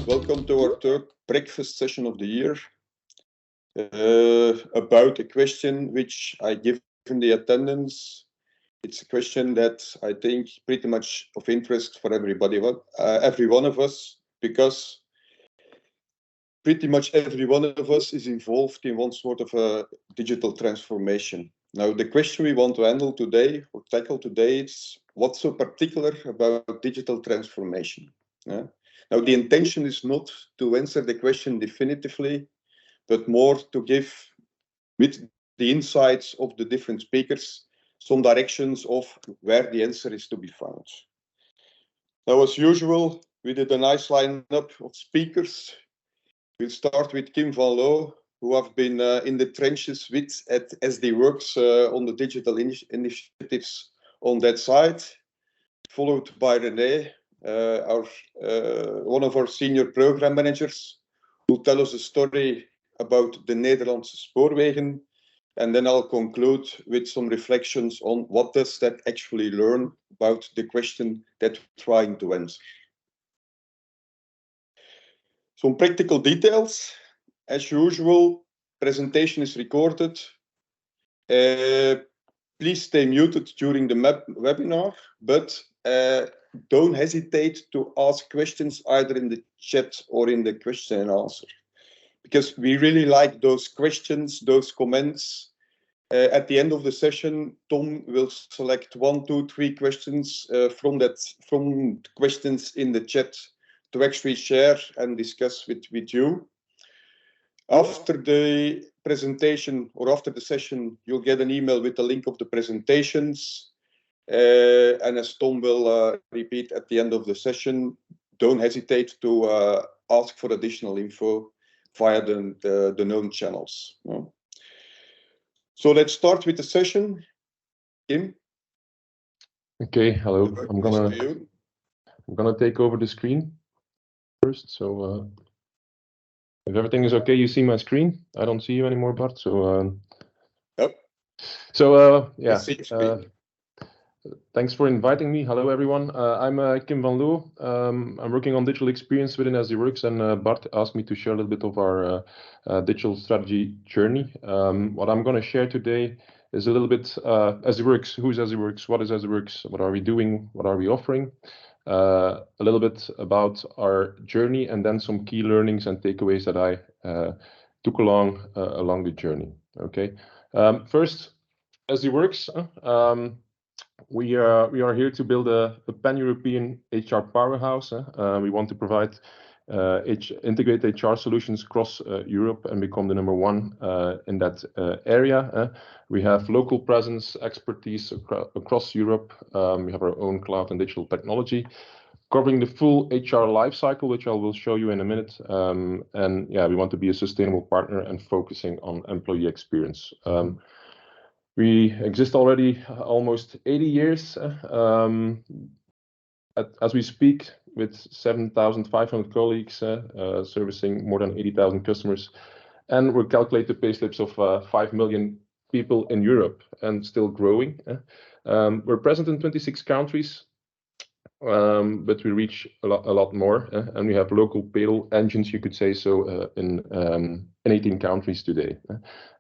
Welcome to our third breakfast session of the year about a question which I give in the attendance. It's a question that I think pretty much of interest for everybody, every one of us, because pretty much every one of us is involved in one sort of a digital transformation. Now, the question we want to handle today or tackle today is what's so particular about digital transformation? Yeah? Now, the intention is not to answer the question definitively, but more to give, with the insights of the different speakers, some directions of where the answer is to be found. Now, as usual, we did a nice lineup of speakers. We'll start with Kim van Loo, who have been in the trenches with at SD Worx on the digital initiatives on that side, followed by René, one of our senior program managers, who tell us a story about the Nederlandse spoorwegen, and then I'll conclude with some reflections on what does that actually learn about the question that we're trying to answer. Some practical details. As usual, presentation is recorded. Please stay muted during the webinar, but don't hesitate to ask questions either in the chat or in the question and answer, because we really like those questions, those comments. At the end of the session, Tom will select 1, 2, 3 questions from questions in the chat to actually share and discuss with you. After the presentation or after the session, you'll get an email with the link of the presentations. And as Tom will repeat at the end of the session, don't hesitate to ask for additional info via the known channels. So let's start with the session. Kim? Okay, hello. I'm gonna take over the screen first. So if everything is okay, you see my screen. I don't see you anymore, Bart. So yep. So yeah. Thanks for inviting me. Hello, everyone. I'm Kim van Loo. I'm working on digital experience within SD Worx, and Bart asked me to share a little bit of our digital strategy journey. What I'm going to share today is a little bit SD Worx. Who's SD Worx? What is SD Worx? What are we doing? What are we offering? A little bit about our journey, and then some key learnings and takeaways that I took along the journey. Okay. First, SD Worx. We are here to build a pan-European HR powerhouse. We want to provide integrated HR solutions across Europe and become the #1 in that area. We have local presence, expertise across Europe. We have our own cloud and digital technology, covering the full HR lifecycle, which I will show you in a minute. And yeah, we want to be a sustainable partner and focusing on employee experience. We exist already almost 80 years as we speak, with 7,500 colleagues servicing more than 80,000 customers. And we're calculated payslips of 5 million people in Europe and still growing. We're present in 26 countries, but we reach a lot more. And we have local payroll engines, you could say so, in 18 countries today.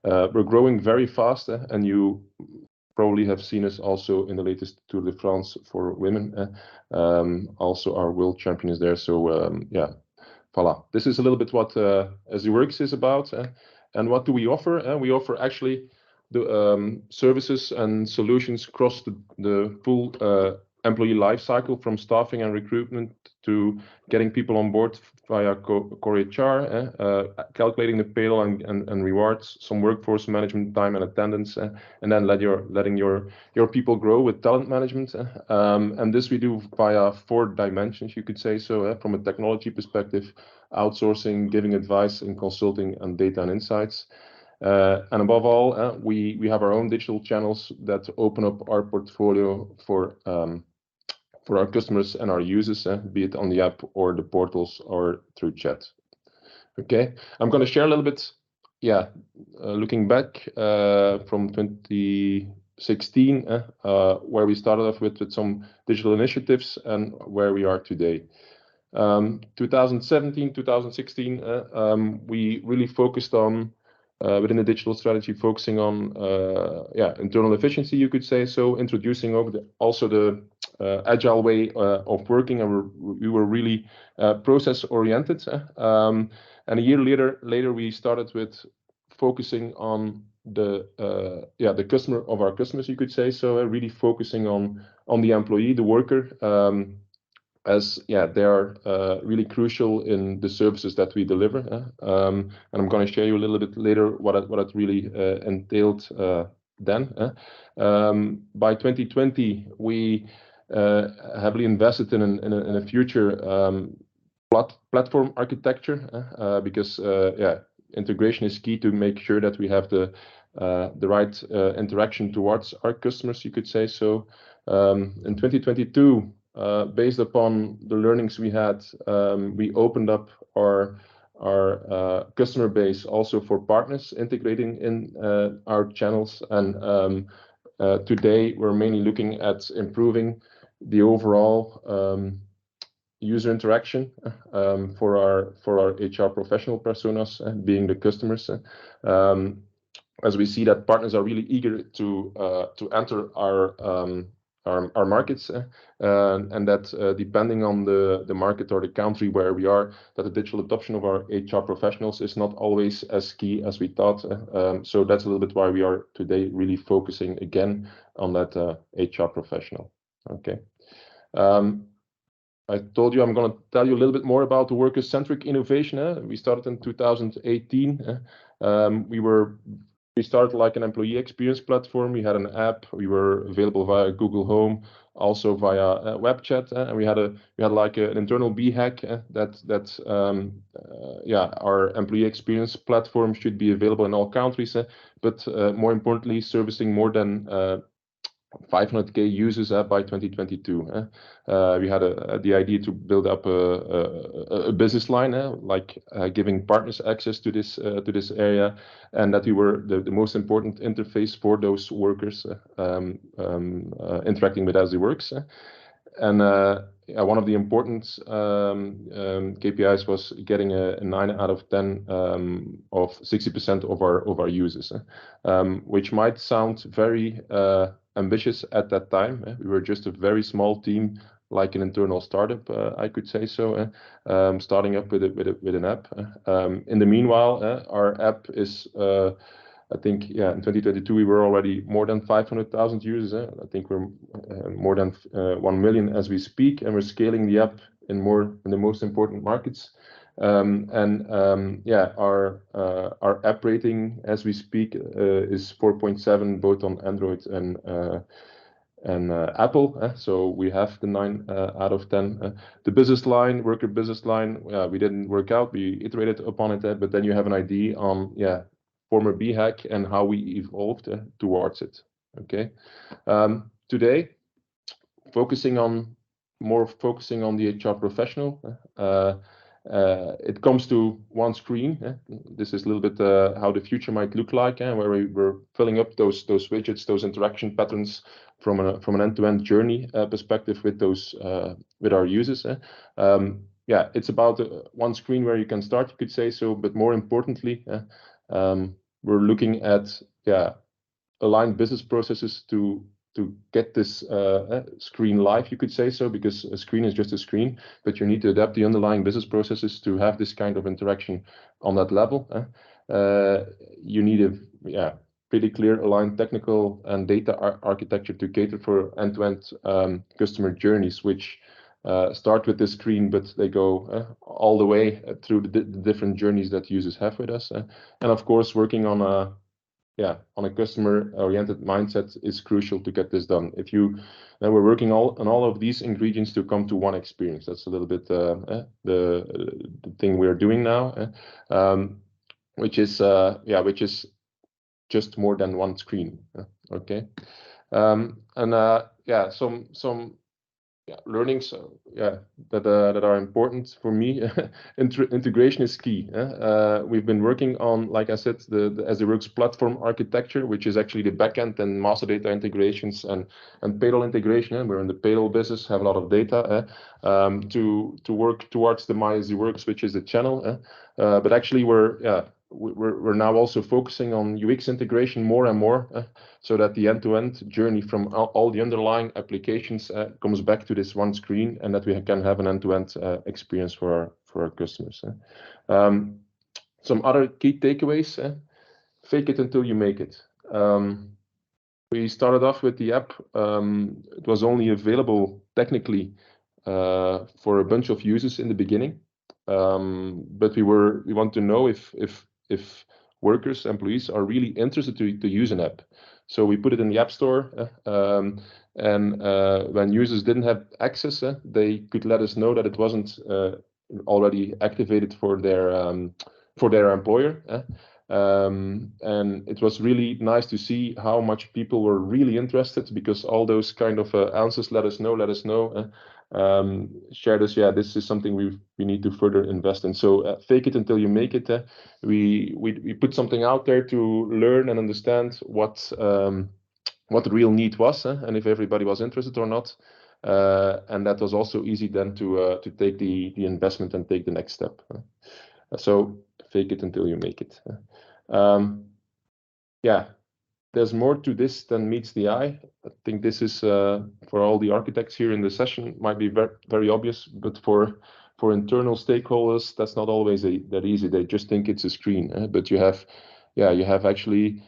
We're growing very fast, and you probably have seen us also in the latest Tour de France for women. Also, our world champion is there. So yeah, voila. This is a little bit what SD Worx is about. And what do we offer? We offer actually the services and solutions across the full employee life cycle, from staffing and recruitment to getting people on board via core HR, calculating the payroll and rewards, some workforce management, time and attendance, and then letting your people grow with talent management. And this we do via 4 dimensions, you could say so, from a technology perspective, outsourcing, giving advice and consulting, and data and insights. And above all, we have our own digital channels that open up our portfolio for our customers and our users, be it on the app or the portals or through chat. Okay, I'm going to share a little bit, looking back from 2016, where we started off with some digital initiatives and where we are today. 2017, 2016, we really focused on, within the digital strategy, focusing on internal efficiency, you could say. So introducing also the agile way of working, and we were really process oriented. And a year later, we started with focusing on the customer of our customers, you could say. So really focusing on the employee, the worker, as they are really crucial in the services that we deliver. And I'm going to share you a little bit later what it really entailed then. By 2020, we heavily invested in a future platform architecture, because integration is key to make sure that we have the right interaction towards our customers, you could say. So in 2022, based upon the learnings we had, we opened up our customer base also for partners integrating in our channels. And today we're mainly looking at improving the overall user interaction for our HR professional personas, being the customers. As we see that partners are really eager to enter our markets, and that depending on the market or the country where we are, that the digital adoption of our HR professionals is not always as key as we thought. So that's a little bit why we are today really focusing again on that HR professional. Okay. I told you I'm going to tell you a little bit more about the worker-centric innovation. We started in 2018. We started like an employee experience platform. We had an app. We were available via Google Home, also via web chat, and we had like an internal BHAG that our employee experience platform should be available in all countries, but more importantly, servicing more than 500K users by 2022. We had the idea to build up a business line, like giving partners access to this area, and that we were the most important interface for those workers interacting with as it works. And one of the important KPIs was getting a 9 out of 10 of 60% of our users, which might sound very ambitious at that time. We were just a very small team, like an internal startup, I could say so, starting up with an app. In the meanwhile, our app is, I think, in 2022 we were already more than 500,000 users. I think we're more than 1 million as we speak, and we're scaling the app in the most important markets. Our app rating as we speak is 4.7 both on Android and Apple. So we have the 9 out of 10. The business line, worker business line, we didn't work out. We iterated upon it, but then you have an idea on former BHAG and how we evolved towards it. Okay. Today, focusing on the HR professional. It comes to one screen. This is a little bit how the future might look like, where we're filling up those widgets, those interaction patterns from an end-to-end journey perspective with our users. It's about one screen where you can start, you could say so, but more importantly, we're looking at aligned business processes to get this screen live, you could say so, because a screen is just a screen, but you need to adapt the underlying business processes to have this kind of interaction on that level. You need a pretty clear aligned technical and data architecture to cater for end-to-end customer journeys, which start with this screen, but they go all the way through the different journeys that users have with us. And of course, working on a customer-oriented mindset is crucial to get this done. We're working on all of these ingredients to come to one experience. That's a little bit the thing we're doing now, which is just more than one screen. Okay, some learnings that are important for me. Integration is key. We've been working on, like I said, the Worx platform architecture, which is actually the backend and master data integrations and payroll integration. We're in the payroll business, have a lot of data to work towards the Worx, which is the channel. But actually, we're now also focusing on UX integration more and more, so that the end-to-end journey from all the underlying applications comes back to this one screen, and that we can have an end-to-end experience for our customers. Some other key takeaways: fake it until you make it. We started off with the app. It was only available technically for a bunch of users in the beginning, but we want to know if workers, employees are really interested to use an app. So we put it in the App Store, and when users didn't have access, they could let us know that it wasn't already activated for their employer. And it was really nice to see how much people were really interested, because all those kind of answers, let us know, shared us, this is something we need to further invest in. So fake it until you make it. We put something out there to learn and understand what the real need was, and if everybody was interested or not. And that was also easy then to take the investment and take the next step. So fake it until you make it. There's more to this than meets the eye. I think this is for all the architects here in the session might be very, very obvious, but for internal stakeholders, that's not always that easy. They just think it's a screen, but you have actually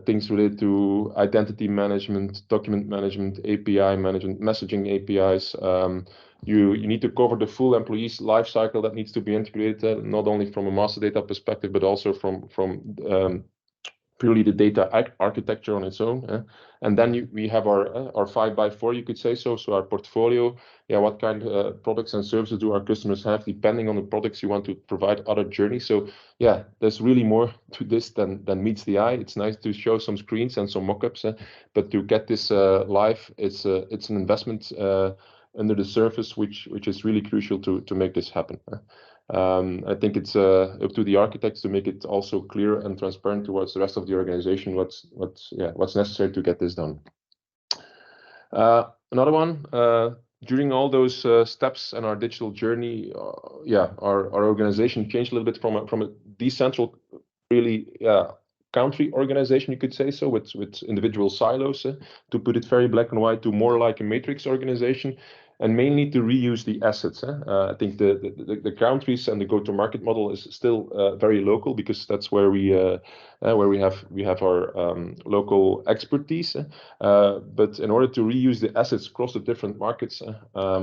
things related to identity management, document management, API management, messaging APIs. You need to cover the full employee's life cycle that needs to be integrated, not only from a master data perspective, but also from purely the data architecture on its own. And then we have our 5x4, you could say so. So our portfolio, what kind of products and services do our customers have, depending on the products you want to provide other journeys. So there's really more to this than meets the eye. It's nice to show some screens and some mockups, but to get this live, it's an investment under the surface, which is really crucial to make this happen. I think it's up to the architects to make it also clear and transparent towards the rest of the organization what's necessary to get this done. Another one, during all those steps in our digital journey, our organization changed a little bit from a decentral, really country organization, you could say so, with individual silos, to put it very black and white, to more like a matrix organization, and mainly to reuse the assets. I think the countries and the go-to-market model is still very local, because that's where we have our local expertise. But in order to reuse the assets across the different markets, a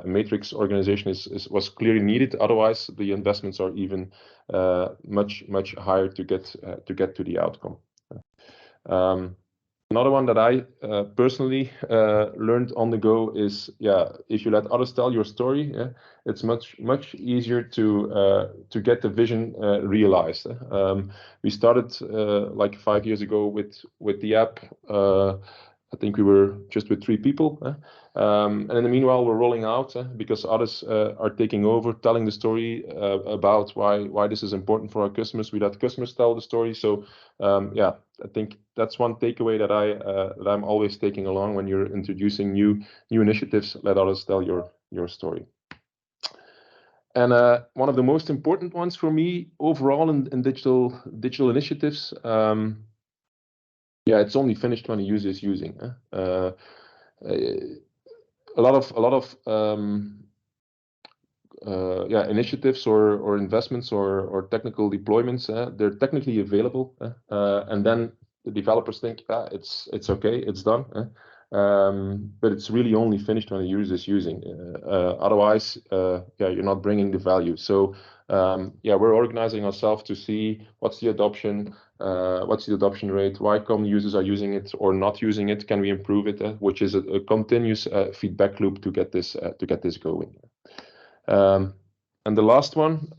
matrix organization was clearly needed. Otherwise, the investments are even much higher to get to the outcome. Another one that I personally learned on the go is, if you let others tell your story, it's much easier to get the vision realized. We started like 5 years ago with the app. I think we were just with 3 people. And in the meanwhile, we're rolling out because others are taking over, telling the story about why this is important for our customers. We let customers tell the story. So I think that's one takeaway that I'm always taking along when you're introducing new initiatives. Let others tell your story. And one of the most important ones for me overall in digital initiatives. It's only finished when the user is using. A lot of initiatives or investments or technical deployments, they're technically available, and then the developers think it's okay, it's done, but it's really only finished when the user is using. Otherwise, you're not bringing the value. So we're organizing ourselves to see what's the adoption rate, why come users are using it or not using it, can we improve it, which is a continuous feedback loop to get this going. And the last one,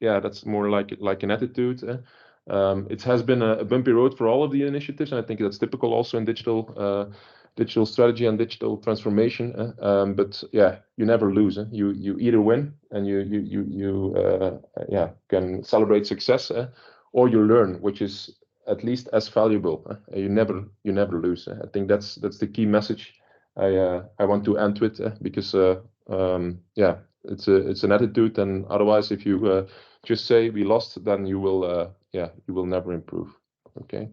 that's more like an attitude. It has been a bumpy road for all of the initiatives, and I think that's typical also in digital. digital strategy and digital transformation. But yeah, you never lose. You either win and you can celebrate success, or you learn, which is at least as valuable. You never lose. I think that's the key message I want to end with, because yeah, it's an attitude, and otherwise, if you just say we lost, then you will never improve. Okay,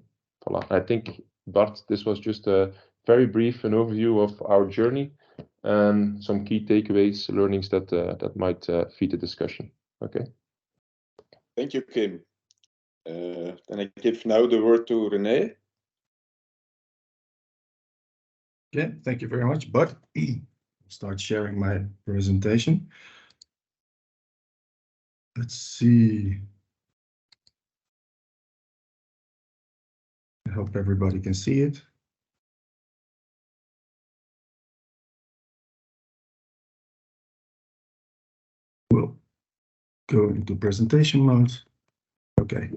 voilà. I think, Bart, this was just a very brief an overview of our journey and some key takeaways, learnings that might feed the discussion. Okay. Thank you, Kim. Then I give now the word to René. Okay, thank you very much, Bart. Start sharing my presentation. Let's see. I hope everybody can see it. We'll go into presentation mode. Okay.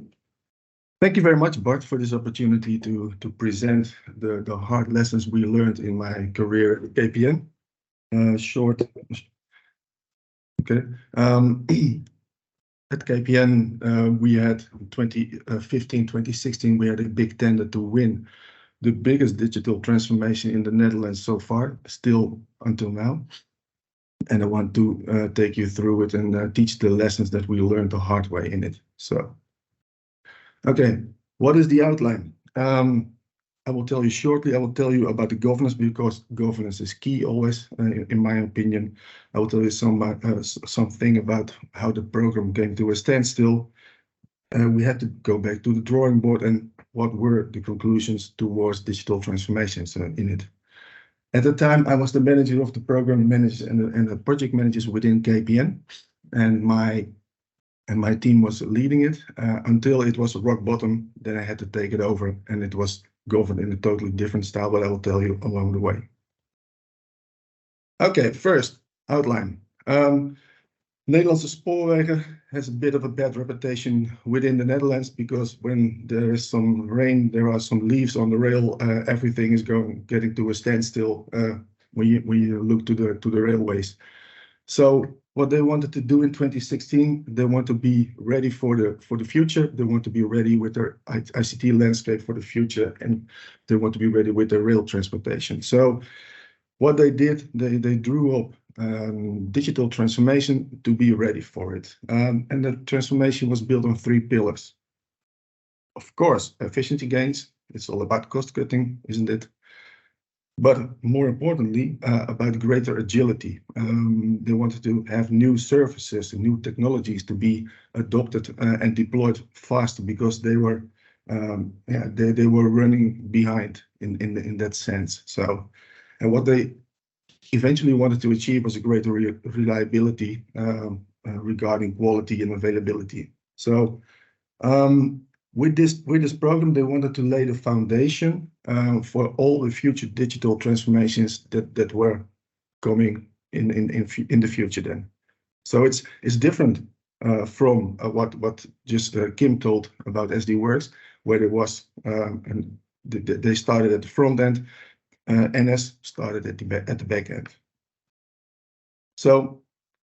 Thank you very much, Bart, for this opportunity to present the hard lessons we learned in my career at KPN. Short. Okay. At KPN, we had 2015, 2016, we had a big tender to win the biggest digital transformation in the Netherlands so far, still until now. And I want to take you through it and teach the lessons that we learned the hard way in it. So, okay, what is the outline? I will tell you shortly. I will tell you about the governance, because governance is key always, in my opinion. I will tell you something about how the program came to a standstill. We had to go back to the drawing board and what were the conclusions towards digital transformations in it. At the time, I was the manager of the program manager and the project managers within KPN, and my team was leading it until it was rock bottom. Then I had to take it over, and it was governed in a totally different style, but I will tell you along the way. Okay, first outline. Nederlandse Spoorwegen has a bit of a bad reputation within the Netherlands, because when there is some rain, there are some leaves on the rail, everything is getting to a standstill when you look to the railways. So what they wanted to do in 2016, they want to be ready for the future. They want to be ready with their ICT landscape for the future, and they want to be ready with their rail transportation. So what they did, they drew up digital transformation to be ready for it. And the transformation was built on 3 pillars. Of course, efficiency gains. It's all about cost cutting, isn't it? But more importantly, about greater agility. They wanted to have new services and new technologies to be adopted and deployed faster, because they were they were running behind in that sense. So, and what they eventually wanted to achieve was a greater reliability regarding quality and availability. So with this program, they wanted to lay the foundation for all the future digital transformations that were coming in the future then. So it's different from what just Kim told about SD Worx, where there was and they started at the front end. NS started at the back end. So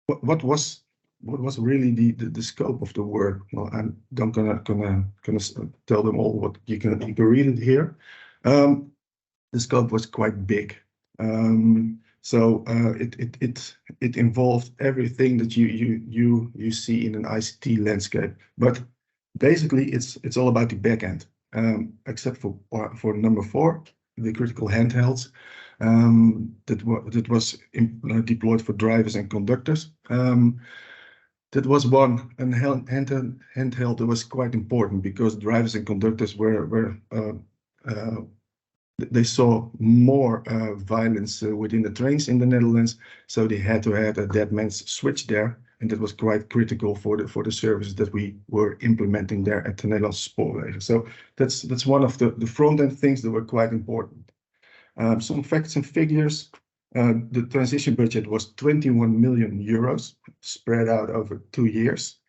what was really the scope of the work? Well, I'm gonna tell them all what you can read it here. The scope was quite big. So it involved everything that you see in an ICT landscape. But basically, it's all about the back end, except for number 4. The critical handhelds that was deployed for drivers and conductors. That was one, and handheld that was quite important, because drivers and conductors were they saw more violence within the trains in the Netherlands, so they had to have a dead man's switch there, and that was quite critical for the services that we were implementing there at the Nederlandse Spoorwegen. So that's one of the front end things that were quite important. Some facts and figures. The transition budget was 21 million euros spread out over 2 years.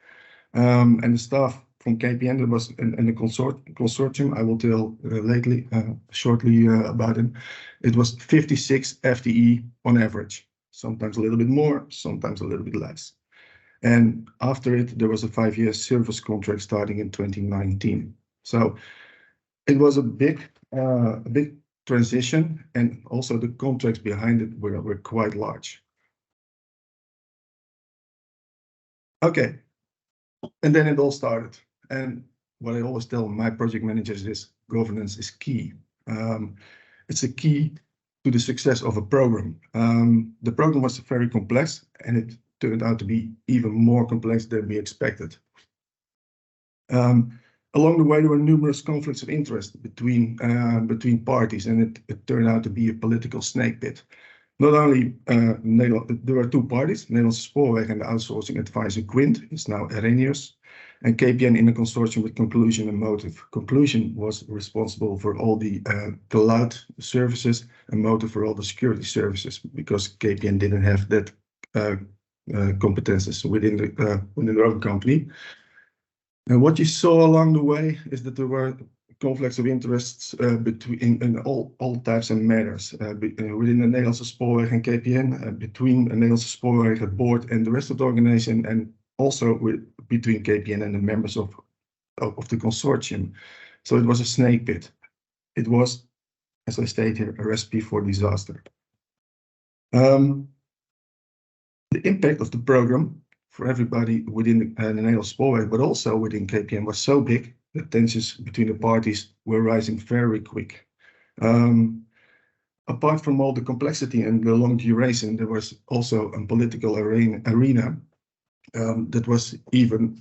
And the staff from KPN that was in the consortium. I will tell shortly about it. It was 56 FTE on average, sometimes a little bit more, sometimes a little bit less. And after it, there was a 5-year service contract starting in 2019. So it was a big transition, and also the contracts behind it were quite large. Okay, and then it all started. And what I always tell my project managers is governance is key. It's a key to the success of a program. The program was very complex, and it turned out to be even more complex than we expected. Along the way, there were numerous conflicts of interest between parties, and it turned out to be a political snake pit. Not only there were two parties, Nederlandse Spoorwegen and the outsourcing advisor Quint, is now René, and KPN in a consortium with Conclusion and Motive. Conclusion was responsible for all the cloud services, and Motive for all the security services, because KPN didn't have that competences within their own company. And what you saw along the way is that there were conflicts of interests in all types and matters within the Nederlandse Spoorwegen and KPN, between the Nederlandse Spoorwegen board and the rest of the organization, and also between KPN and the members of the consortium. So it was a snake pit. It was, as I state here, a recipe for disaster. The impact of the program for everybody within the Nederlandse Spoorwegen, but also within KPN, was so big that tensions between the parties were rising very quick. Apart from all the complexity and the long duration, there was also a political arena that was even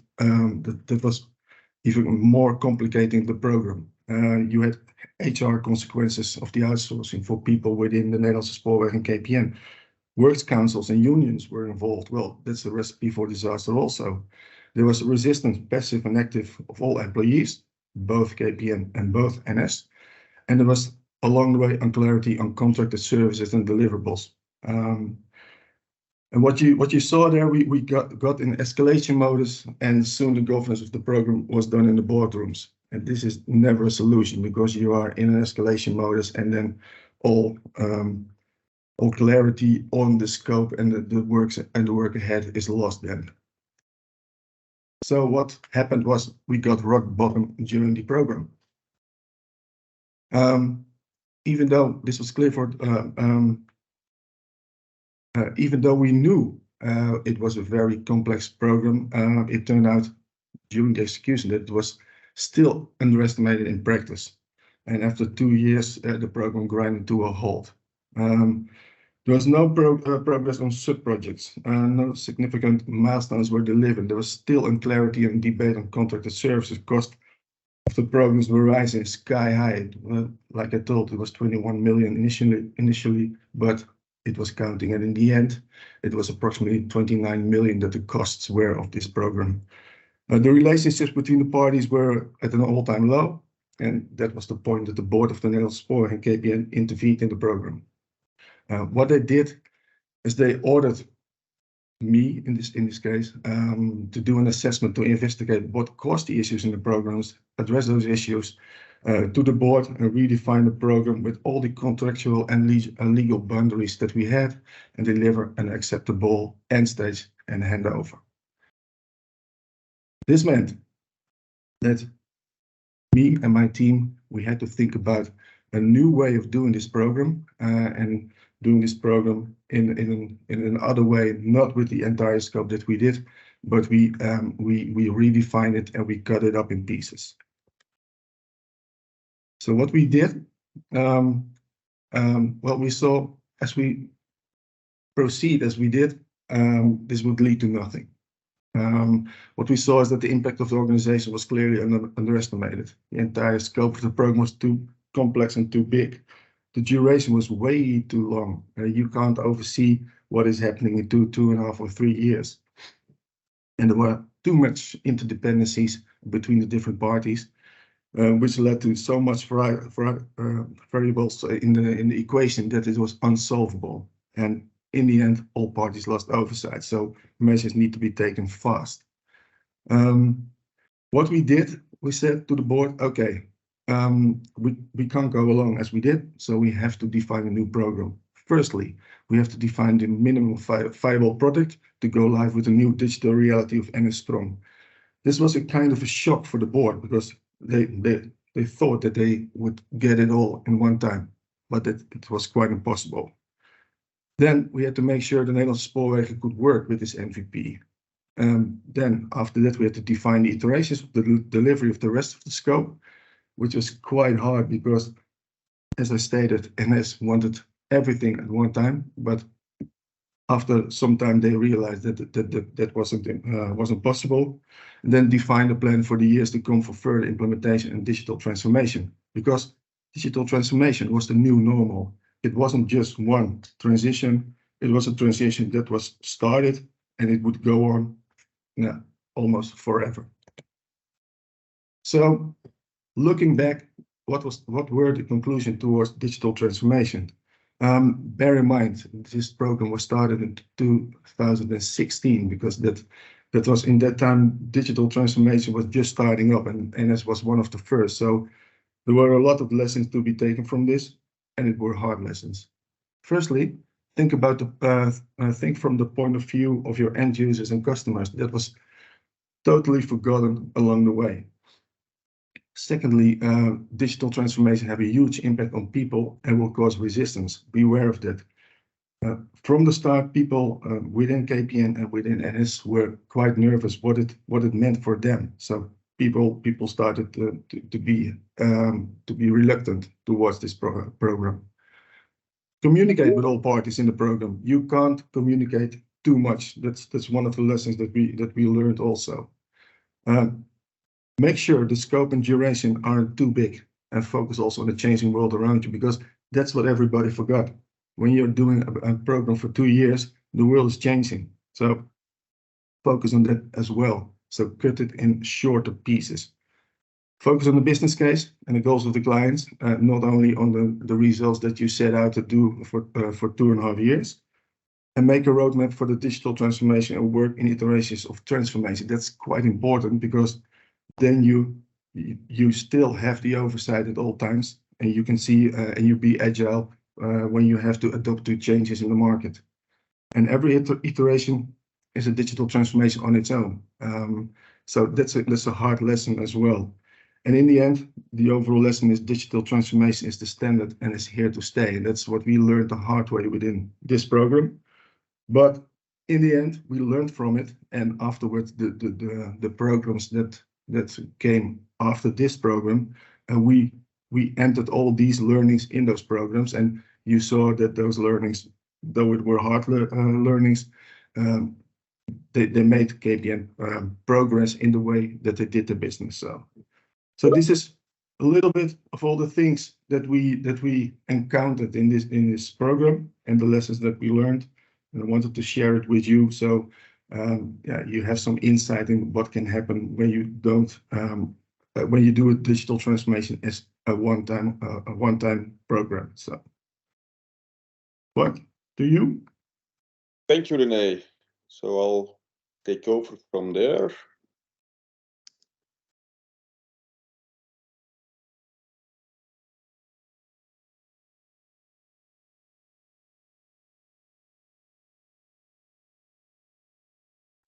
more complicating the program. You had HR consequences of the outsourcing for people within the Nederlandse Spoorwegen and KPN. Works councils and unions were involved. Well, that's a recipe for disaster also. There was resistance, passive and active, of all employees, both KPN and both NS. And there was, along the way, unclarity on contracted services and deliverables. And what you saw there, we got in escalation modus, and soon the governance of the program was done in the boardrooms. And this is never a solution, because you are in an escalation modus, and then all clarity on the scope and the work ahead is lost then. So what happened was we got rock bottom during the program. Even though this was Clifford, even though we knew it was a very complex program, it turned out during the execution that it was still underestimated in practice. And after 2 years, the program grinded to a halt. There was no progress on sub-projects. No significant milestones were delivered. There was still unclarity and debate on contracted services. Cost of the programs were rising sky high. Like I told, it was 21 million initially, but it was counting. And in the end, it was approximately 29 million that the costs were of this program. The relationships between the parties were at an all-time low, and that was the point that the board of the Nederlandse Spoorwegen and KPN intervened in the program. What they did is they ordered me, in this case, to do an assessment to investigate what caused the issues in the programs, address those issues to the board, and redefine the program with all the contractual and legal boundaries that we had, and deliver an acceptable end stage and handover. This meant that me and my team, we had to think about a new way of doing this program, and doing this program in another way, not with the entire scope that we did, but we redefined it and we cut it up in pieces. So what we did, what we saw as we proceed as we did, this would lead to nothing. What we saw is that the impact of the organization was clearly underestimated. The entire scope of the program was too complex and too big. The duration was way too long. You can't oversee what is happening in 2.5 or 3 years. And there were too much interdependencies between the different parties, which led to so much variables in the equation that it was unsolvable. And in the end, all parties lost oversight. So measures need to be taken fast. What we did, we said to the board, okay, we can't go along as we did, so we have to define a new program. Firstly, we have to define the minimum viable product to go live with a new digital reality of NS Strong. This was a kind of a shock for the board because they thought that they would get it all in one time, but it was quite impossible. Then we had to make sure the Nederlandse Spoorwegen could work with this MVP. Then after that, we had to define the iterations of the delivery of the rest of the scope, which was quite hard because, as I stated, NS wanted everything at one time, but after some time they realized that wasn't possible. And then define a plan for the years to come for further implementation and digital transformation, because digital transformation was the new normal. It wasn't just one transition, it was a transition that was started and it would go on almost forever. So looking back, what were the conclusions towards digital transformation? Bear in mind, this program was started in 2016 because that was in that time digital transformation was just starting up, and NS was one of the first. So there were a lot of lessons to be taken from this, and it were hard lessons. Firstly, think from the point of view of your end users and customers. That was totally forgotten along the way. Secondly, digital transformation have a huge impact on people and will cause resistance. Be aware of that. From the start, people within KPN and within NS were quite nervous what it meant for them. So people started to be reluctant towards this program. Communicate with all parties in the program. You can't communicate too much. That's one of the lessons that we learned also. Make sure the scope and duration aren't too big, and focus also on the changing world around you, because that's what everybody forgot. When you're doing a program for 2 years, the world is changing. So focus on that as well. So cut it in shorter pieces. Focus on the business case and the goals of the clients, not only on the results that you set out to do for 2.5 years. And make a roadmap for the digital transformation and work in iterations of transformation. That's quite important, because then you still have the oversight at all times, and you can see and you be agile when you have to adapt to changes in the market. And every iteration is a digital transformation on its own. So that's a hard lesson as well. And in the end, the overall lesson is digital transformation is the standard and is here to stay. And that's what we learned the hard way within this program. But in the end, we learned from it, and afterwards the programs that came after this program, and we entered all these learnings in those programs, and you saw that those learnings, though it were hard learnings, they made KPN progress in the way that they did the business. So this is a little bit of all the things that we encountered in this program and the lessons that we learned, and I wanted to share it with you. So you have some insight in what can happen when you don't when you do a digital transformation as a one-time program. So, what do you? Thank you, René. So I'll take over from there.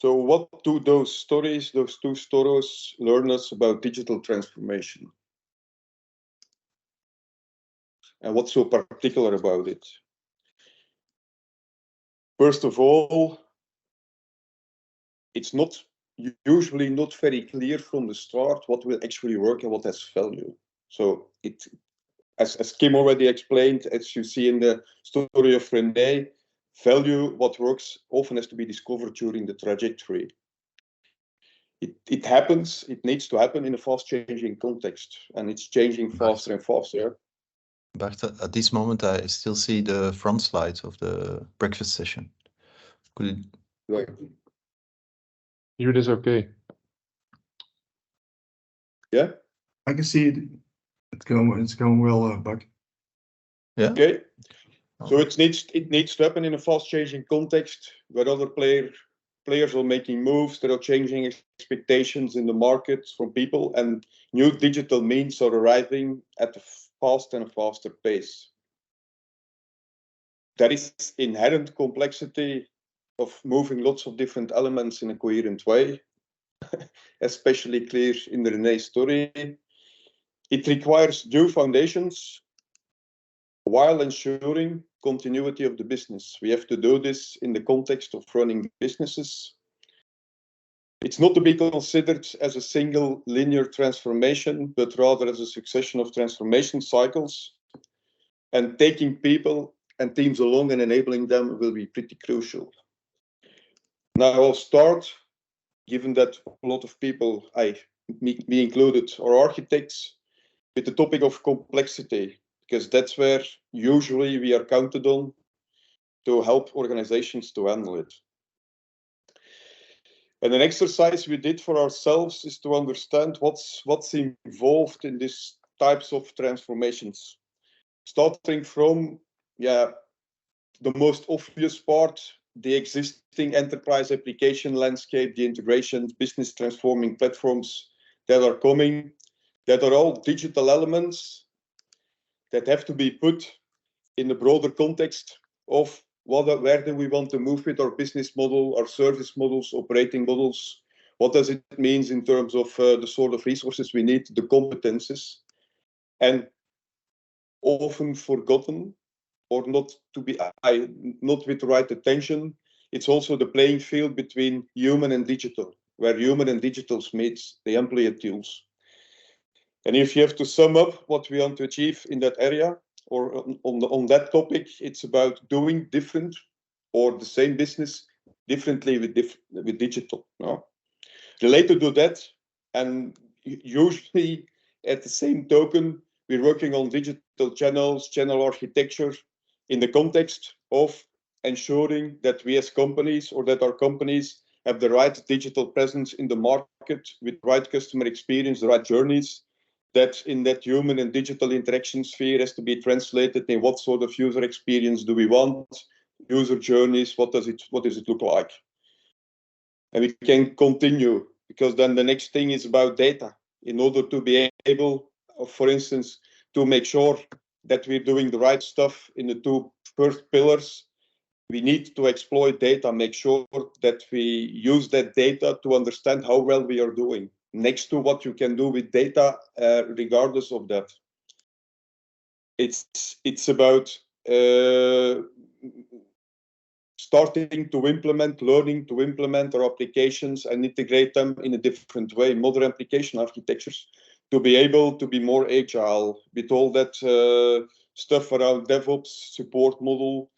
So what do those two stories learn us about digital transformation? And what's so particular about it? First of all, it's usually not very clear from the start what will actually work and what has value. So as Kim already explained, as you see in the story of René, value, what works, often has to be discovered during the trajectory. It happens, it needs to happen in a fast-changing context, and it's changing faster and faster. Bart, at this moment, I still see the front slide of the breakfast session. Could Right. Here it is okay. Yeah? I can see it. It's going well, Bart. Yeah. Okay. So it needs to happen in a fast-changing context where other players players are making moves, there are changing expectations in the market from people, and new digital means are arriving at a faster and faster pace. There is inherent complexity of moving lots of different elements in a coherent way, especially clear in the René story. It requires new foundations while ensuring continuity of the business. We have to do this in the context of running businesses. It's not to be considered as a single linear transformation, but rather as a succession of transformation cycles. And taking people and teams along and enabling them will be pretty crucial. Now I'll start, given that a lot of people, me included, are architects, with the topic of complexity, because that's where usually we are counted on to help organizations to handle it. And an exercise we did for ourselves is to understand what's involved in these types of transformations. Starting from, the most obvious part, the existing enterprise application landscape, the integrations, business transforming platforms that are coming, that are all digital elements that have to be put in the broader context of where do we want to move with our business model, our service models, operating models. What does it mean in terms of the sort of resources we need, the competences, and often forgotten or not with the right attention. It's also the playing field between human and digital, where human and digital meet the employee tools. And if you have to sum up what we want to achieve in that area or on that topic, it's about doing different or the same business differently with digital. No? Related to that, and usually at the same token, we're working on digital channels, channel architecture in the context of ensuring that we as companies or that our companies have the right digital presence in the market with the right customer experience, the right journeys, that in that human and digital interaction sphere has to be translated in what sort of user experience do we want, user journeys, what does it look like? And we can continue, because then the next thing is about data. In order to be able, for instance, to make sure that we're doing the right stuff in the two first pillars, we need to exploit data, make sure that we use that data to understand how well we are doing, next to what you can do with data, regardless of that. It's about starting to implement, learning to implement our applications and integrate them in a different way, modern application architectures, to be able to be more agile with all that stuff around DevOps, support model,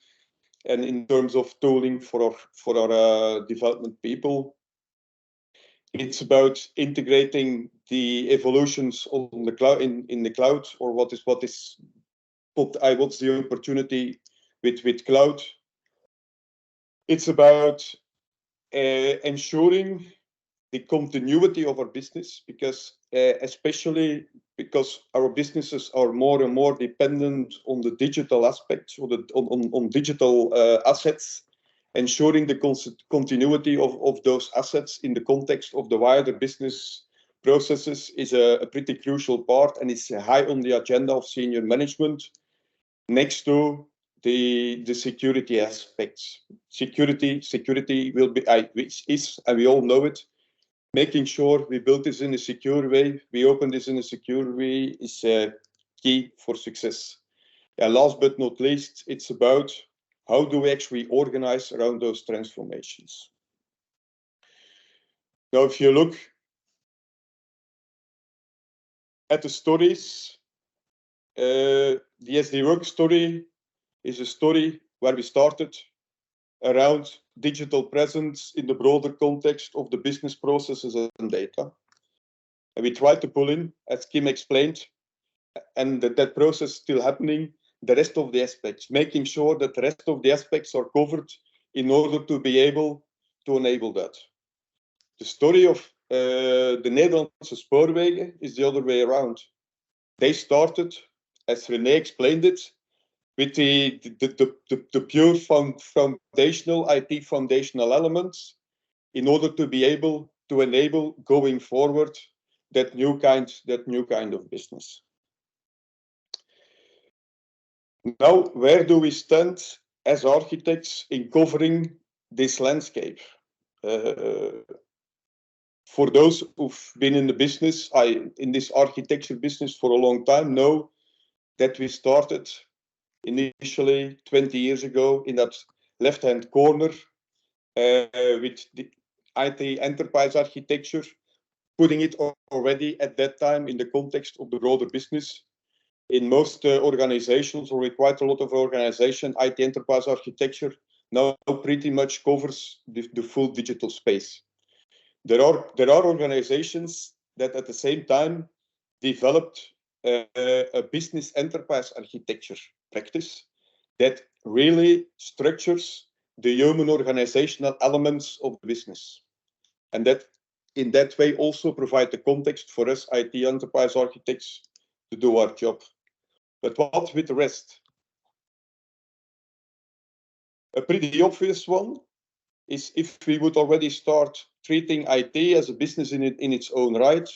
and in terms of tooling for our development people. It's about integrating the evolutions on the cloud in the cloud, or what's the opportunity with cloud. It's about ensuring the continuity of our business, because especially because our businesses are more and more dependent on the digital aspects or on digital assets. Ensuring the continuity of those assets in the context of the wider business processes is a pretty crucial part, and it's high on the agenda of senior management, next to the security aspects. Security will be, is, and we all know it, making sure we build this in a secure way, we open this in a secure way is key for success. And last but not least, it's about how do we actually organize around those transformations. Now, if you look at the stories, the SD Worx story is a story where we started around digital presence in the broader context of the business processes and data. And we tried to pull in, as Kim explained, and that process is still happening, the rest of the aspects, making sure that the rest of the aspects are covered in order to be able to enable that. The story of the Nederlandse Spoorwegen is the other way around. They started, as René explained it, with the pure foundational IT foundational elements, in order to be able to enable going forward that new kind of business. Now, where do we stand as architects in covering this landscape? For those who've been in the business, in this architecture business for a long time, know that we started initially 20 years ago in that left-hand corner with the IT enterprise architecture, putting it already at that time in the context of the broader business. In most organizations, or with quite a lot of organizations, IT enterprise architecture now pretty much covers the full digital space. There are organizations that at the same time developed a business enterprise architecture practice that really structures the human organizational elements of the business. And that in that way also provide the context for us IT enterprise architects to do our job. But what with the rest? A pretty obvious one is if we would already start treating IT as a business in its own right,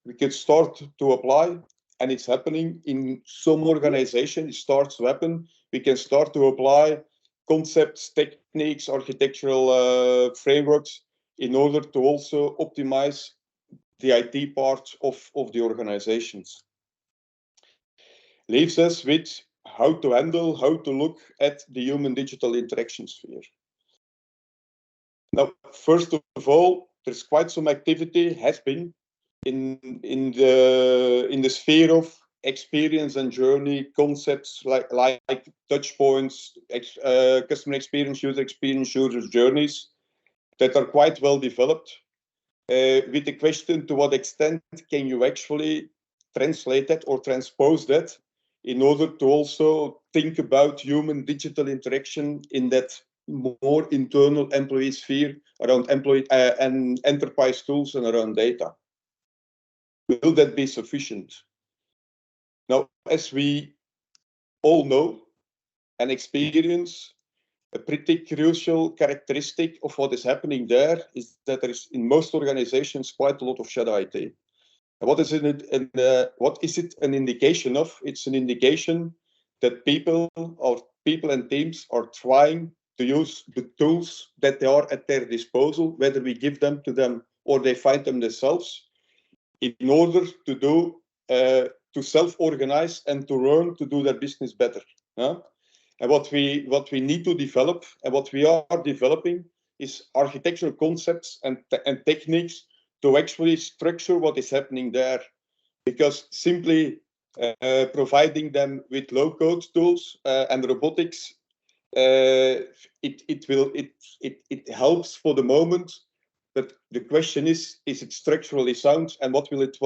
we could start to apply, and it's happening in some organizations, it starts to happen. We can start to apply concepts, techniques, architectural frameworks in order to also optimize the IT part of the organizations. Leaves us with how to handle, how to look at the human digital interaction sphere. Now, first of all, there's quite some activity has been in the sphere of experience and journey concepts like touch points, customer experience, user journeys that are quite well developed. With the question, to what extent can you actually translate that or transpose that in order to also think about human digital interaction in that more internal employee sphere around employee and enterprise tools and around data? Will that be sufficient? Now, as we all know and experience, a pretty crucial characteristic of what is happening there is that there is in most organizations quite a lot of shadow IT. And what is it an indication of? It's an indication that people and teams are trying to use the tools that they are at their disposal, whether we give them to them or they find them themselves, in order to do to self-organize and to learn to do their business better. And what we need to develop and what we are developing is architectural concepts and techniques to actually structure what is happening there. Because simply providing them with low-code tools and robotics, it helps for the moment. But the question is it structurally sound, and what will it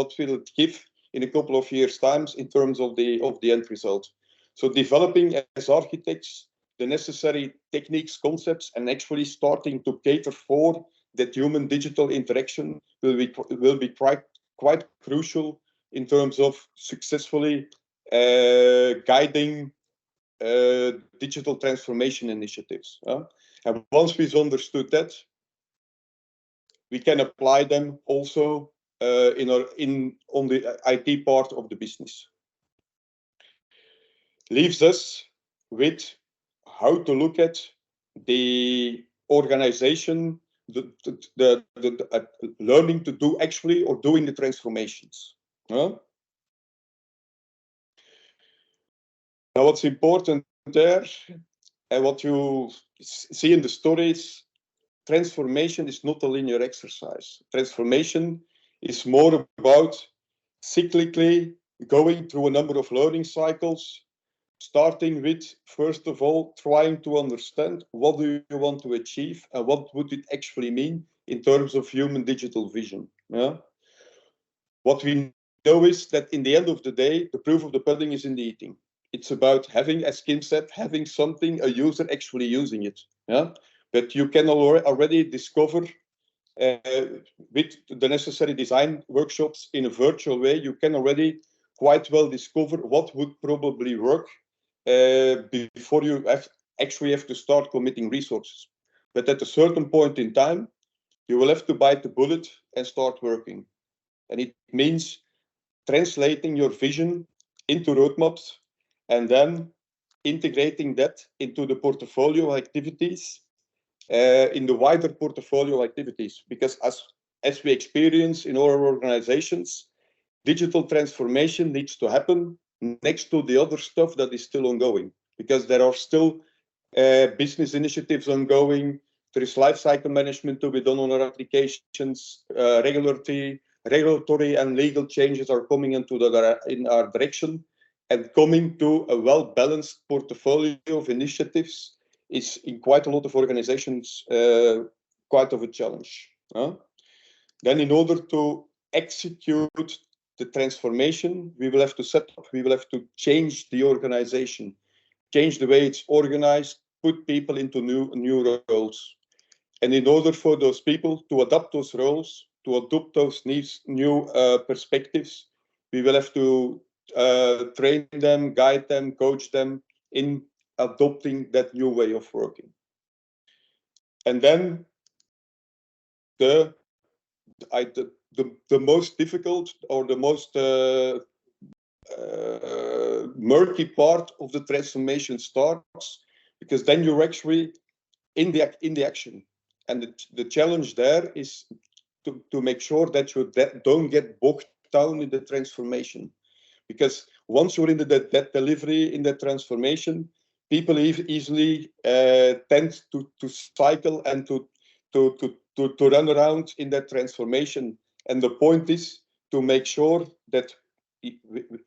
give in a couple of years' times in terms of the end result? So developing as architects the necessary techniques, concepts, and actually starting to cater for that human digital interaction will be quite crucial in terms of successfully guiding digital transformation initiatives. And once we've understood that, we can apply them also on the IT part of the business. Leaves us with how to look at the organization, the learning to do actually or doing the transformations. Now, what's important there, and what you see in the stories, transformation is not a linear exercise. Transformation is more about cyclically going through a number of learning cycles, starting with, first of all, trying to understand what do you want to achieve and what would it actually mean in terms of human digital vision. What we know is that in the end of the day, the proof of the pudding is in the eating. It's about having, as Kim said, having something, a user actually using it. But you can already discover with the necessary design workshops in a virtual way, you can already quite well discover what would probably work before you actually have to start committing resources. But at a certain point in time, you will have to bite the bullet and start working. And it means translating your vision into roadmaps and then integrating that into the portfolio activities, in the wider portfolio activities. Because as we experience in our organizations, digital transformation needs to happen next to the other stuff that is still ongoing, because there are still business initiatives ongoing. There is life cycle management to be done on our applications. Regulatory and legal changes are coming in our direction, and coming to a well-balanced portfolio of initiatives is in quite a lot of organizations quite of a challenge. Then in order to execute the transformation, we will have to change the organization, change the way it's organized, put people into new roles. And in order for those people to adapt those roles, to adopt those new perspectives, we will have to train them, guide them, coach them in adopting that new way of working. And then the most difficult or the most murky part of the transformation starts, because then you're actually in the action. And the challenge there is to make sure that you don't get bogged down in the transformation. Because once you're in that delivery, in the transformation, people easily tend to cycle and to run around in that transformation. And the point is to make sure that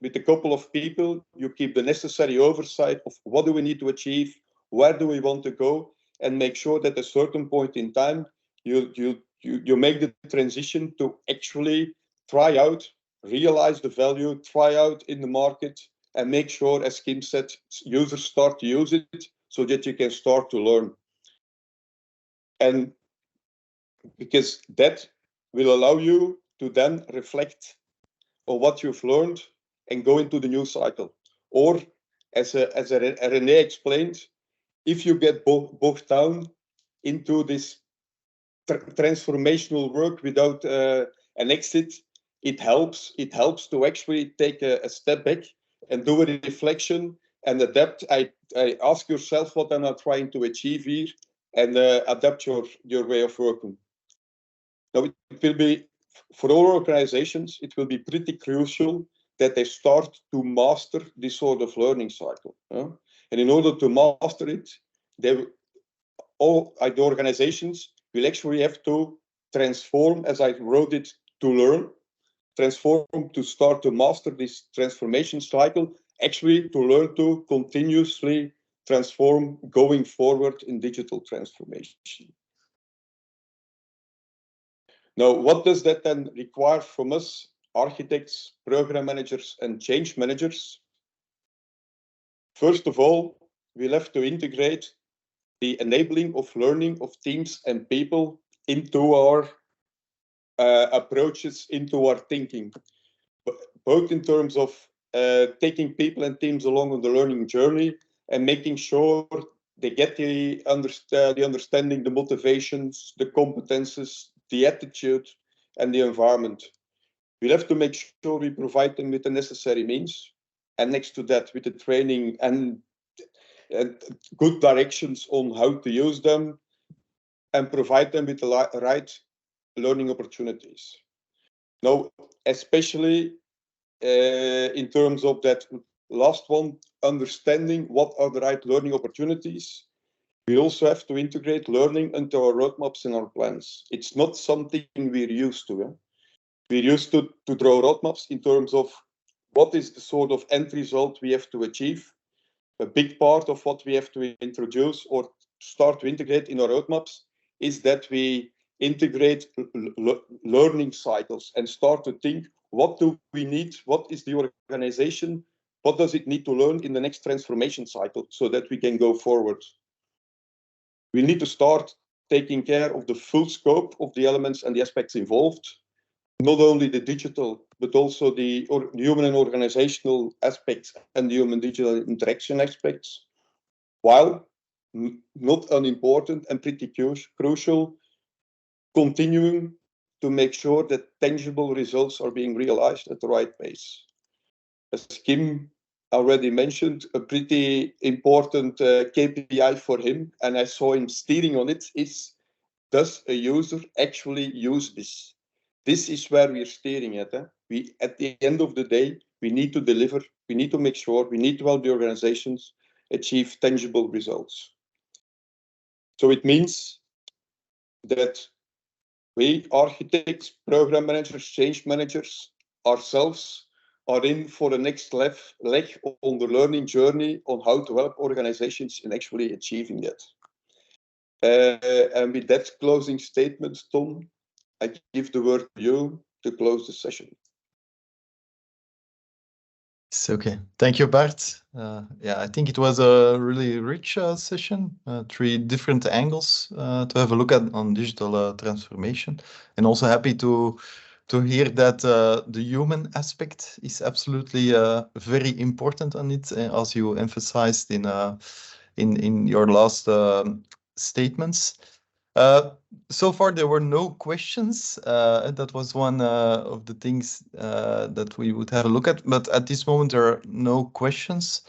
with a couple of people, you keep the necessary oversight of what do we need to achieve, where do we want to go, and make sure that at a certain point in time, you make the transition to actually try out, realize the value, try out in the market, and make sure, as Kim said, users start to use it so that you can start to learn. And because that will allow you to then reflect on what you've learned and go into the new cycle. Or, as René explained, if you get bogged down into this transformational work without an exit, it helps to actually take a step back and do a reflection and adapt. I ask yourself, what am I trying to achieve here, and adapt your way of working. Now, it will be, for all organizations, it will be pretty crucial that they start to master this sort of learning cycle. And in order to master it, the organizations will actually have to transform, as I wrote it, to learn, transform to start to master this transformation cycle, actually to learn to continuously transform going forward in digital transformation. Now, what does that then require from us, architects, program managers, and change managers? First of all, we'll have to integrate the enabling of learning of teams and people into our approaches, into our thinking, both in terms of taking people and teams along on the learning journey and making sure they get the understanding, the motivations, the competences, the attitude, and the environment. We'll have to make sure we provide them with the necessary means, and next to that, with the training and good directions on how to use them, and provide them with the right learning opportunities. Now, especially in terms of that last one, understanding what are the right learning opportunities, we also have to integrate learning into our roadmaps and our plans. It's not something we're used to. We're used to draw roadmaps in terms of what is the sort of end result we have to achieve. A big part of what we have to introduce or start to integrate in our roadmaps is that we integrate learning cycles and start to think, what do we need? What is the organization? What does it need to learn in the next transformation cycle so that we can go forward? We need to start taking care of the full scope of the elements and the aspects involved, not only the digital, but also the human and organizational aspects and the human digital interaction aspects, while not unimportant and pretty crucial, continuing to make sure that tangible results are being realized at the right pace. As Kim already mentioned, a pretty important KPI for him, and I saw him steering on it, is, does a user actually use this? This is where we're steering at. At the end of the day, we need to deliver, we need to make sure, we need to help the organizations achieve tangible results. So it means that we, architects, program managers, change managers, ourselves, are in for the next leg on the learning journey on how to help organizations in actually achieving that. And with that closing statement, Tom, I give the word to you to close the session. It's okay. Thank you, Bart. Yeah, I think it was a really rich session, 3 different angles to have a look at on digital transformation, and also happy to hear that the human aspect is absolutely very important on it, as you emphasized in your last statements. So far, there were no questions. That was one of the things that we would have a look at. But at this moment, there are no questions.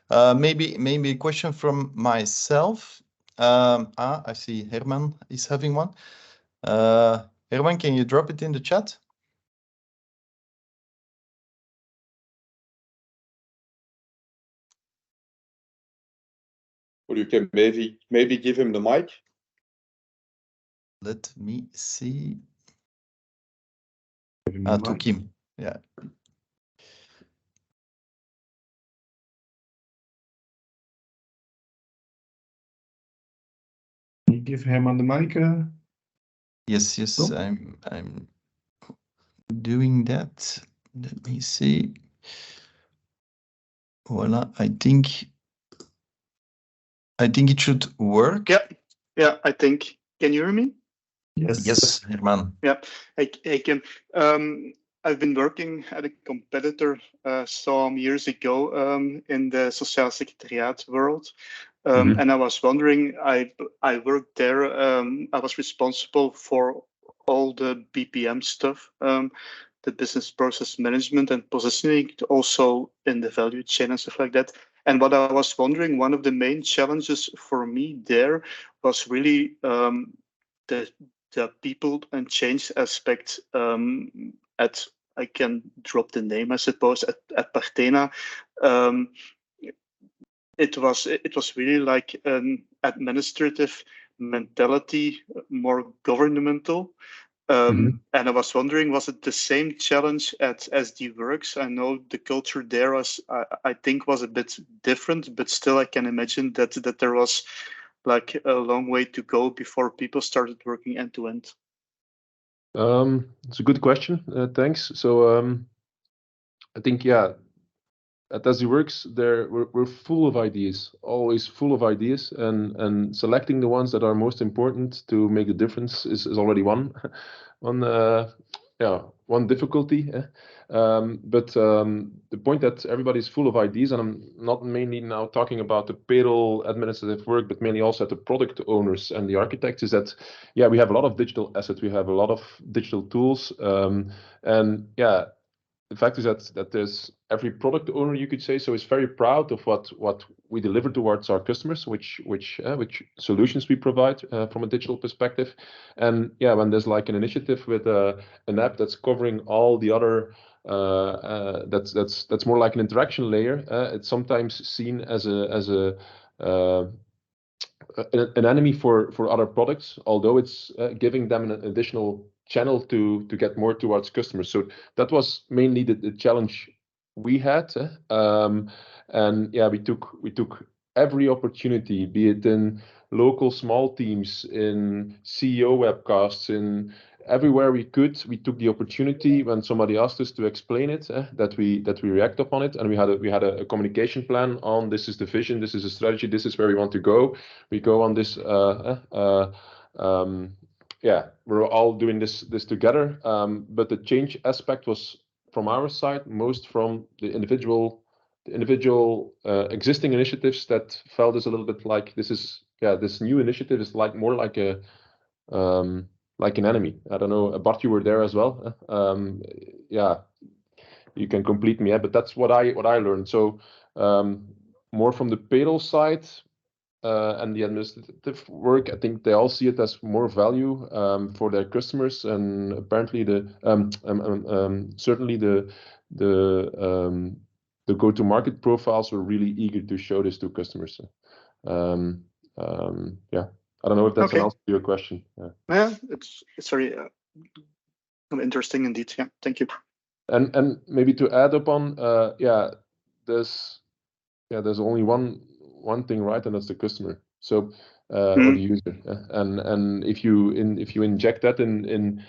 Maybe a question from myself. I see Herman is having one. Herman, can you drop it in the chat? Or you can maybe give him the mic. Let me see. To Kim. Yeah. Can you give Herman the mic? Yes, Tom? I'm doing that. Let me see. Voila, I think it should work. Yeah, I think. Can you hear me? Yes, Herman. Yeah, I can. I've been working at a competitor some years ago in the Social Secretariat world. And I was wondering, I worked there, I was responsible for all the BPM stuff, the business process management and positioning, also in the value chain and stuff like that. And what I was wondering, one of the main challenges for me there was really the people and change aspect at, I can drop the name, I suppose, at Partena. It was really like an administrative mentality, more governmental. And I was wondering, was it the same challenge at SD Worx? I know the culture there was, I think, was a bit different, but still I can imagine that there was like a long way to go before people started working end to end. It's a good question. Thanks. So I think, yeah, at SD Worx, we're full of ideas, always full of ideas, and selecting the ones that are most important to make a difference is already one difficulty. But the point that everybody's full of ideas, and I'm not mainly now talking about the payroll administrative work, but mainly also at the product owners and the architects, is that, yeah, we have a lot of digital assets, we have a lot of digital tools, and yeah, the fact is that there's every product owner, you could say, so is very proud of what we deliver towards our customers, which solutions we provide from a digital perspective. And yeah, when there's like an initiative with an app that's covering all the other that's more like an interaction layer, it's sometimes seen as an enemy for other products, although it's giving them an additional channel to get more towards customers. So that was mainly the challenge we had, and yeah, we took every opportunity, be it in local small teams, in CEO webcasts, in everywhere we could. We took the opportunity when somebody asked us to explain it, that we react upon it, and we had a communication plan on, this is the vision, this is a strategy, this is where we want to go. We go on this. Yeah, we're all doing this together. But the change aspect was from our side, most from the individual existing initiatives that felt as a little bit like this new initiative is like more like a like an enemy. I don't know, Bart, you were there as well. Yeah, you can complete me, but that's what I learned. So more from the payroll side and the administrative work, I think they all see it as more value for their customers, and apparently certainly the go-to-market profiles were really eager to show this to customers. Yeah, I don't know if that's an answer to your question. Yeah, it's very interesting indeed. Yeah, thank you. And maybe to add upon, there's only one thing, right, and that's the customer. So or the user. And if you inject that in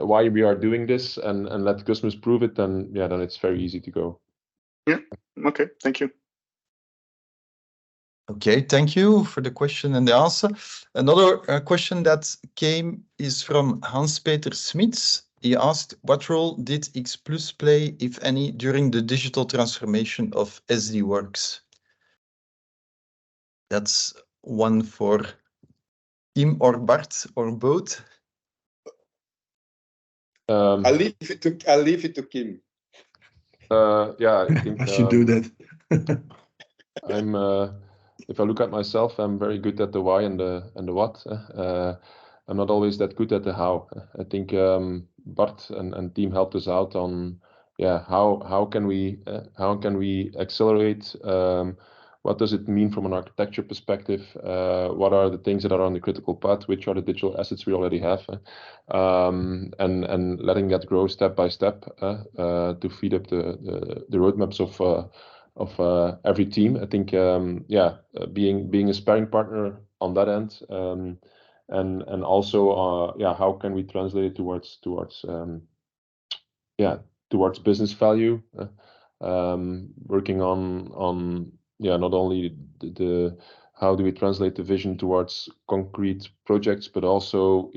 why we are doing this and let the customers prove it, then then it's very easy to go. Yeah. Okay. Thank you. Okay, thank you for the question and the answer. Another question that came is from Hans-Peter Smits. He asked, what role did XPLUS play, if any, during the digital transformation of SD Worx? That's one for Kim or Bart or both. I'll leave it to Kim. Yeah, I think I should do that. I'm. If I look at myself, I'm very good at the why and the what. I'm not always that good at the how. I think Bart and team helped us out on how can we accelerate. What does it mean from an architecture perspective? What are the things that are on the critical path? Which are the digital assets we already have? And letting that grow step by step to feed up the roadmaps of every team. I think being a sparring partner on that end, and also how can we translate it towards business value, working on not only the how do we translate the vision towards concrete projects, but also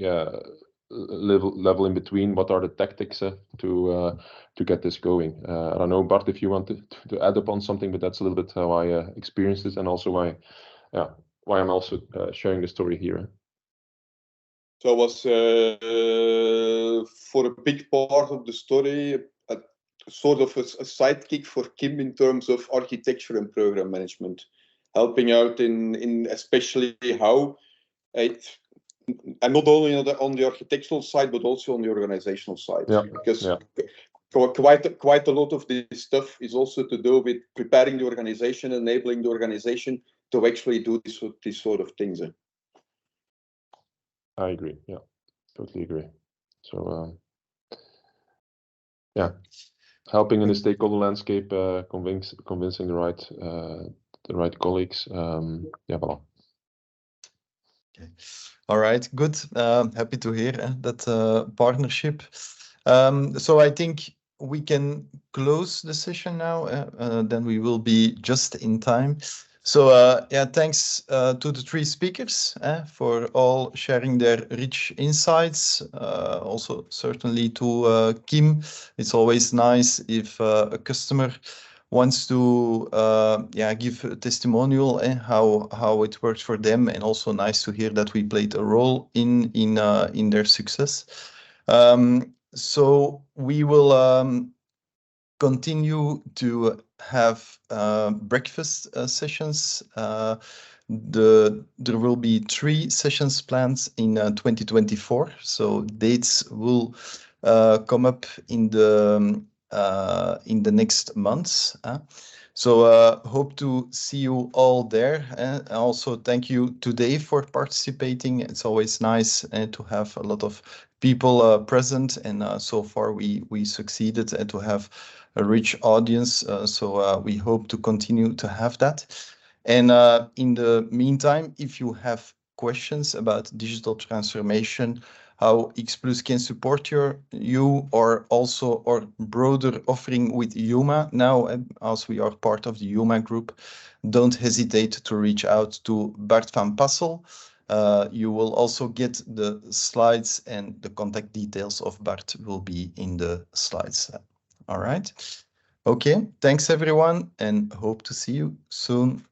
level in between. What are the tactics to get this going? I don't know, Bart, if you want to add upon something, but that's a little bit how I experienced it, and also why I'm also sharing the story here. So I was for a big part of the story sort of a sidekick for Kim in terms of architecture and program management, helping out in especially how and not only on the architectural side, but also on the organizational side. Because quite a lot of this stuff is also to do with preparing the organization, enabling the organization to actually do these sort of things. I agree. Yeah, totally agree. So helping in the stakeholder landscape, convincing the right colleagues. Voilà. Okay. All right, good. Happy to hear that partnership. So I think we can close the session now. Then we will be just in time. So thanks to the three speakers for all sharing their rich insights. Also certainly to Kim. It's always nice if a customer wants to give a testimonial and how it works for them, and also nice to hear that we played a role in their success. So we will continue to have breakfast sessions. There will be 3 sessions planned in 2024. So dates will come up in the next months. So hope to see you all there. And also thank you today for participating. It's always nice to have a lot of people present, and so far we succeeded to have a rich audience. So we hope to continue to have that. And in the meantime, if you have questions about digital transformation, how XPLUS can support you, or also our broader offering with Yuma now, as we are part of the Yuma group, don't hesitate to reach out to Bart van Passel. You will also get the slides, and the contact details of Bart will be in the slides. All right. Okay, thanks everyone, and hope to see you soon.